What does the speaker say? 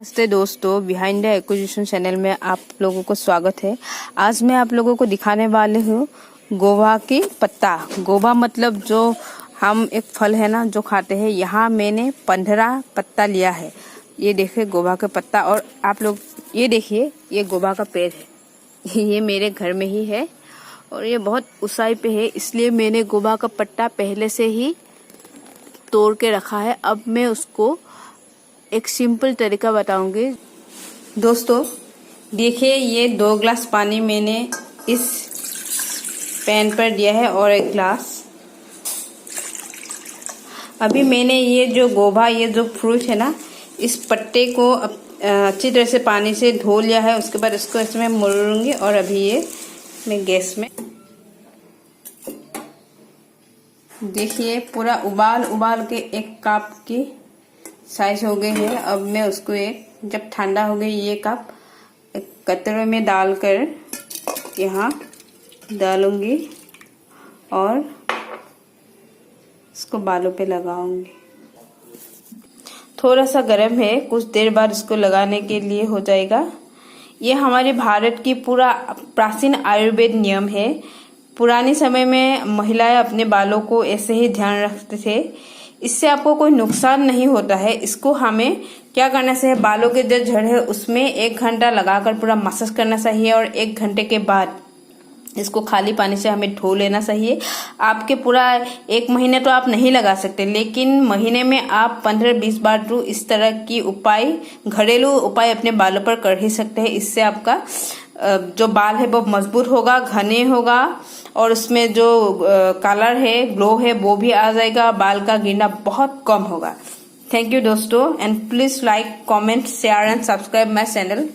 नमस्ते दोस्तों, behind the acquisition channel में आप लोगों को स्वागत है। आज मैं आप लोगों को दिखाने वाली हूँ गोवा की पत्ता। गोवा मतलब जो हम एक फल है ना जो खाते हैं। यहाँ मैंने 15 पत्ता लिया है। ये देखिए गोवा का पत्ता। और आप लोग ये देखिए, ये गोवा का पेड़ है। ये मेरे घर में ही है और ये बहुत ऊंचाई पे है, इसलिए मैंने गोवा का पत्ता पहले से ही तोड़ के रखा है। अब मैं उसको एक सिंपल तरीका बताऊंगी। दोस्तों देखिए, ये 2 गिलास पानी मैंने इस पैन पर दिया है और 1 गिलास। अभी मैंने ये जो गोवा, ये जो फ्रूट है ना, इस पत्ते को अच्छी तरह से पानी से धो लिया है। उसके बाद इसको इसमें मोड़ूंगी और अभी ये मैं गैस में देखिए पूरा उबाल के 1 कप की साइज हो गई है। अब मैं उसको जब ठंडा हो गई ये कप एक कतरे में डालकर यहाँ डालूंगी और इसको बालों पे लगाऊंगी। थोड़ा सा गर्म है, कुछ देर बाद इसको लगाने के लिए हो जाएगा। ये हमारे भारत की पूरा प्राचीन आयुर्वेद नियम है। पुराने समय में महिलाएं अपने बालों को ऐसे ही ध्यान रखते थे। इससे आपको कोई नुकसान नहीं होता है। इसको हमें क्या करना चाहिए, बालों के जो जड़ है उसमें 1 घंटा लगाकर पूरा मसाज करना चाहिए और 1 घंटे के बाद इसको खाली पानी से हमें धो लेना चाहिए। आपके पूरा 1 महीने तो आप नहीं लगा सकते, लेकिन महीने में आप 15-20 बार तो इस तरह की घरेलू उपाय अपने बालों पर कर ही सकते हैं। इससे आपका जो बाल है वो मजबूत होगा, घने होगा और उसमें जो कलर है, ग्लो है, वो भी आ जाएगा। बाल का गिरना बहुत कम होगा। थैंक यू दोस्तों, and please like, comment, share and subscribe my channel.